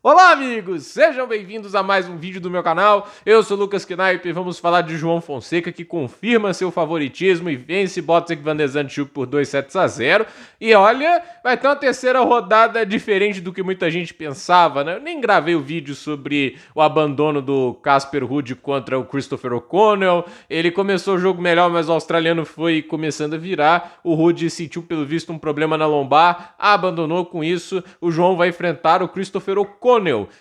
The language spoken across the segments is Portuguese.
Olá, amigos! Sejam bem-vindos a mais um vídeo do meu canal. Eu sou o Lucas Knaip e vamos falar de João Fonseca, que confirma seu favoritismo e vence Botic Van de Zandschulp por 2-0. E olha, vai ter uma terceira rodada diferente do que muita gente pensava, né? Eu nem gravei o vídeo sobre o abandono do Casper Ruud contra o Christopher O'Connell. Ele começou o jogo melhor, mas o australiano foi começando a virar. O Ruud sentiu, pelo visto, um problema na lombar, abandonou. Com isso, o João vai enfrentar o Christopher O'Connell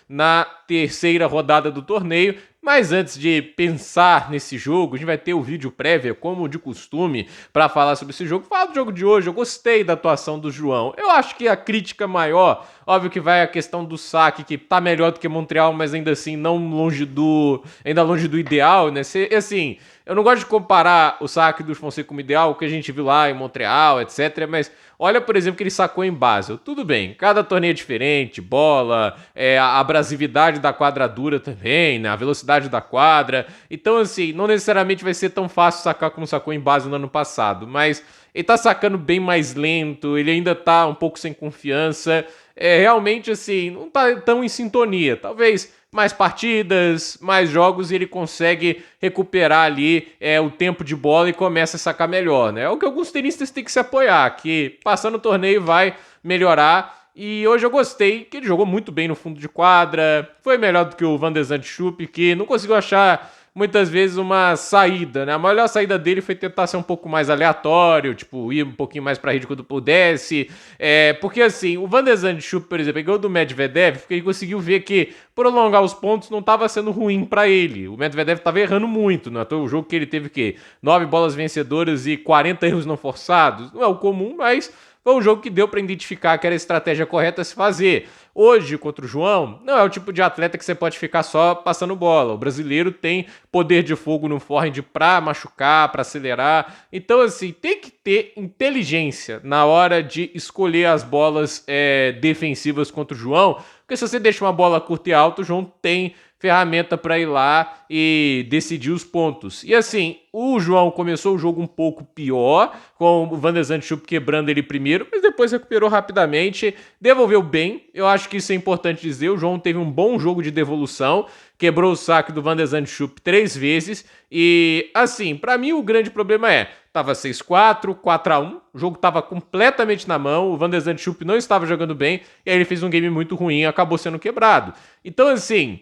na terceira rodada do torneio. Mas antes de pensar nesse jogo, a gente vai ter o vídeo prévio, como de costume, para falar sobre esse jogo. Fala do jogo de hoje, eu gostei da atuação do João. Eu acho que a crítica maior, óbvio que vai a questão do saque, que tá melhor do que Montreal, mas ainda assim ainda longe do ideal, né? Assim, eu não gosto de comparar o saque do Fonseca com o ideal, o que a gente viu lá em Montreal, etc, mas olha, por exemplo, que ele sacou em Basel. Tudo bem, cada torneio é diferente, bola, a abrasividade da quadradura também, né? A velocidade da quadra. Então, assim, não necessariamente vai ser tão fácil sacar como sacou em Basel no ano passado, mas ele tá sacando bem mais lento, ele ainda tá um pouco sem confiança. Realmente, assim, não tá tão em sintonia. Talvez mais partidas, mais jogos e ele consegue recuperar ali o tempo de bola e começa a sacar melhor, né? É o que alguns tenistas têm que se apoiar, que passando o torneio vai melhorar. E hoje eu gostei, que ele jogou muito bem no fundo de quadra, foi melhor do que o Van de Zandschulp, que não conseguiu achar muitas vezes uma saída, né? A melhor saída dele foi tentar ser um pouco mais aleatório, tipo, ir um pouquinho mais pra rede quando pudesse. Porque assim, o Van de Zandschulp, por exemplo, ganhou do Medvedev, porque ele conseguiu ver que prolongar os pontos não estava sendo ruim para ele. O Medvedev estava errando muito, né? O jogo que ele teve que 9 bolas vencedoras e 40 erros não forçados. Não é o comum, mas foi um jogo que deu para identificar que era a estratégia correta a se fazer. Hoje, contra o João, não é o tipo de atleta que você pode ficar só passando bola. O brasileiro tem poder de fogo no forehand para machucar, para acelerar. Então, assim, tem que ter inteligência na hora de escolher as bolas defensivas contra o João, porque se você deixa uma bola curta e alta, o João tem ferramenta para ir lá e decidir os pontos. E assim, o João começou o jogo um pouco pior, com o Van de Zandschulp quebrando ele primeiro, mas depois recuperou rapidamente, devolveu bem. Eu acho que isso é importante dizer. O João teve um bom jogo de devolução, quebrou o saque do Van de Zandschulp 3 vezes. E assim, para mim o grande problema tava 6-4, 4-1, o jogo tava completamente na mão, o Van de Zandschulp não estava jogando bem, e aí ele fez um game muito ruim e acabou sendo quebrado. Então assim,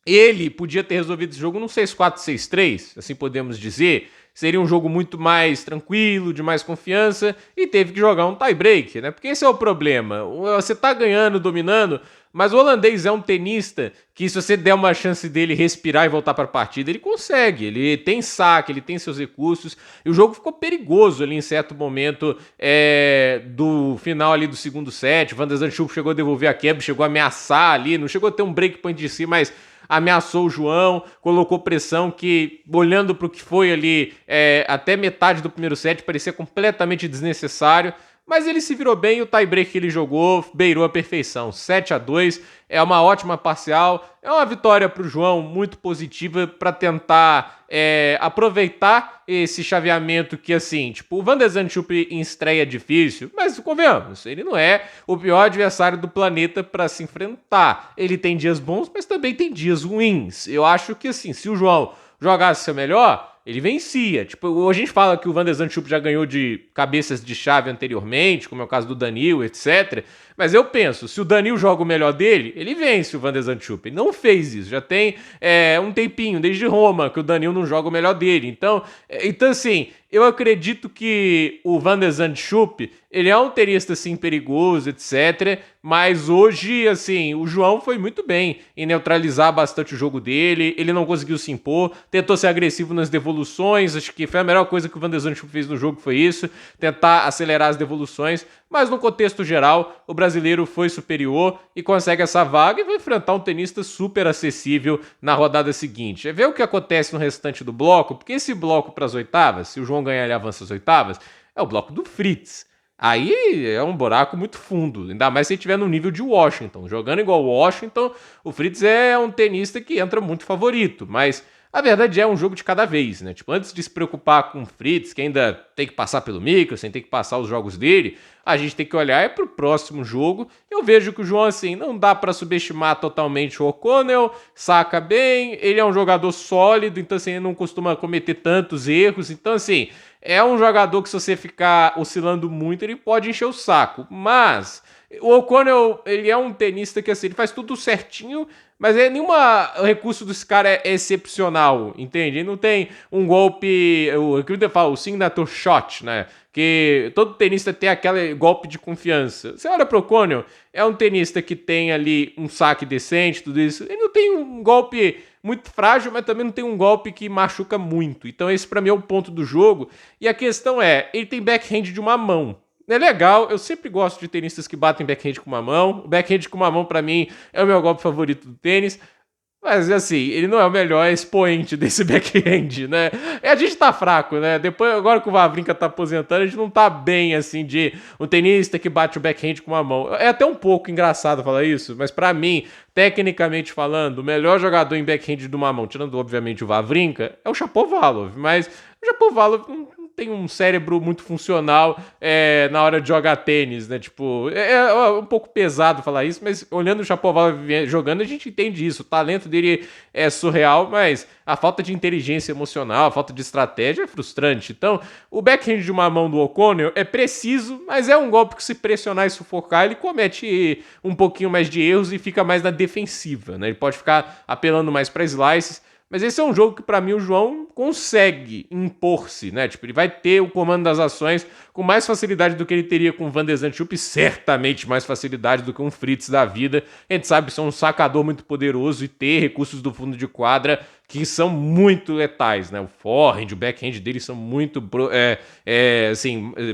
ele podia ter resolvido esse jogo num 6-4, 6-3, assim podemos dizer. Seria um jogo muito mais tranquilo, de mais confiança, e teve que jogar um tie-break, né? Porque esse é o problema. Você tá ganhando, dominando, mas o holandês é um tenista que, se você der uma chance dele respirar e voltar para a partida, ele consegue. Ele tem saque, ele tem seus recursos, e o jogo ficou perigoso ali em certo momento do final ali do segundo set. O Van de Zandschulp chegou a devolver a quebra, chegou a ameaçar ali, não chegou a ter um breakpoint de si, mas ameaçou o João, colocou pressão que, olhando para o que foi ali até metade do primeiro set, parecia completamente desnecessário, mas ele se virou bem e o tie-break que ele jogou beirou a perfeição. 7-2, é uma ótima parcial, é uma vitória para o João muito positiva para tentar aproveitar esse chaveamento que, assim, tipo, o Van de Zandschulp em estreia é difícil, mas convenhamos, ele não é o pior adversário do planeta para se enfrentar. Ele tem dias bons, mas também tem dias ruins. Eu acho que, assim, se o João jogasse seu melhor, ele vencia. Tipo, a gente fala que o Van de Zandschulp já ganhou de cabeças de chave anteriormente, como é o caso do Danil, etc. Mas eu penso, se o Danil joga o melhor dele, ele vence o Van de Zandschulp. Ele não fez isso. Já tem um tempinho, desde Roma, que o Danil não joga o melhor dele. Então assim, eu acredito que o Van de Zandschulp, ele é um tenista, assim, perigoso, etc. Mas hoje, assim, o João foi muito bem em neutralizar bastante o jogo dele. Ele não conseguiu se impor, tentou ser agressivo nas devoluções. Acho que foi a melhor coisa que o Van de Zandschulp fez no jogo, foi isso, tentar acelerar as devoluções. Mas no contexto geral, o brasileiro foi superior e consegue essa vaga e vai enfrentar um tenista super acessível na rodada seguinte. É ver o que acontece no restante do bloco, porque esse bloco para as oitavas, se o João ganhar ele avança às oitavas, é o bloco do Fritz. Aí é um buraco muito fundo, ainda mais se ele estiver no nível de Washington. Jogando igual o Washington, o Fritz é um tenista que entra muito favorito, mas A verdade é um jogo de cada vez, né? Tipo, antes de se preocupar com o Fritz, que ainda tem que passar pelo Mikkelsen, tem que passar os jogos dele, a gente tem que olhar pro próximo jogo. Eu vejo que o João, assim, não dá para subestimar totalmente o O'Connell, saca bem, ele é um jogador sólido, então, assim, ele não costuma cometer tantos erros. Então, assim, é um jogador que se você ficar oscilando muito, ele pode encher o saco. Mas o O'Connell, ele é um tenista que, assim, ele faz tudo certinho, mas nenhum recurso desse cara é excepcional, entende? Ele não tem um golpe, o que eu falo, o signature shot, né? Que todo tenista tem aquele golpe de confiança. Você olha pro O'Connell, é um tenista que tem ali um saque decente, tudo isso. Ele não tem um golpe muito frágil, mas também não tem um golpe que machuca muito. Então esse pra mim é o ponto do jogo. E a questão é, ele tem backhand de uma mão. É legal, eu sempre gosto de tenistas que batem backhand com uma mão. O backhand com uma mão, pra mim, é o meu golpe favorito do tênis. Mas, assim, ele não é o melhor expoente desse backhand, né? E a gente tá fraco, né? Depois, agora que o Wawrinka tá aposentando, a gente não tá bem, assim, de um tenista que bate o backhand com uma mão. É até um pouco engraçado falar isso, mas pra mim, tecnicamente falando, o melhor jogador em backhand de uma mão, tirando, obviamente, o Wawrinka, é o Shapovalov. Mas o Shapovalov não tem um cérebro muito funcional na hora de jogar tênis, né? Tipo, é um pouco pesado falar isso, mas olhando o Shapovalov jogando, a gente entende isso. O talento dele é surreal, mas a falta de inteligência emocional, a falta de estratégia é frustrante. Então, o backhand de uma mão do O'Connell é preciso, mas é um golpe que se pressionar e sufocar, ele comete um pouquinho mais de erros e fica mais na defensiva, né? Ele pode ficar apelando mais para slices. Mas esse é um jogo que, pra mim, o João consegue impor-se, né? Tipo, ele vai ter o comando das ações com mais facilidade do que ele teria com o Van de Zandschulp, e certamente mais facilidade do que um Fritz da vida. A gente sabe que são um sacador muito poderoso e ter recursos do fundo de quadra que são muito letais, né? O forehand, o backhand deles são muito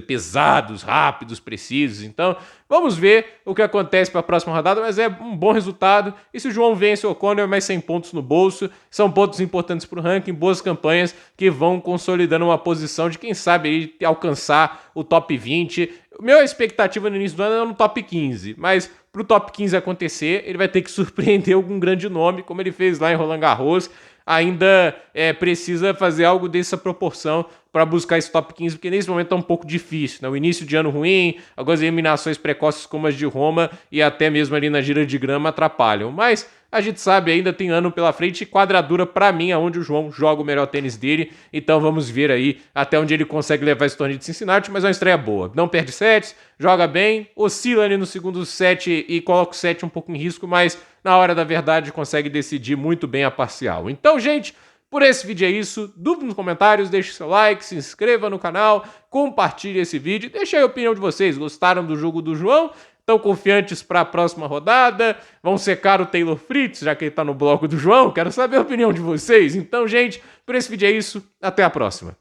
pesados, rápidos, precisos. Então, vamos ver o que acontece para a próxima rodada, mas é um bom resultado. E se o João vence o O'Connell, é mais 100 pontos no bolso. São pontos importantes para o ranking, boas campanhas que vão consolidando uma posição de, quem sabe, ele alcançar o top 20. Minha expectativa no início do ano era no top 15, mas para o top 15 acontecer, ele vai ter que surpreender algum grande nome, como ele fez lá em Roland Garros. Ainda precisa fazer algo dessa proporção para buscar esse top 15, porque nesse momento é um pouco difícil, né? O início de ano ruim, algumas eliminações precoces como as de Roma e até mesmo ali na gira de grama atrapalham. Mas a gente sabe, ainda tem ano pela frente e quadradura para mim, aonde o João joga o melhor tênis dele. Então vamos ver aí até onde ele consegue levar esse torneio de Cincinnati, mas é uma estreia boa. Não perde sets, joga bem, oscila ali no segundo set e coloca o set um pouco em risco, mas na hora da verdade consegue decidir muito bem a parcial. Então, gente, por esse vídeo é isso. Dúvida nos comentários, deixe seu like, se inscreva no canal, compartilhe esse vídeo, deixe aí a opinião de vocês. Gostaram do jogo do João? Estão confiantes para a próxima rodada? Vão secar o Taylor Fritz, já que ele está no bloco do João? Quero saber a opinião de vocês. Então, gente, por esse vídeo é isso. Até a próxima.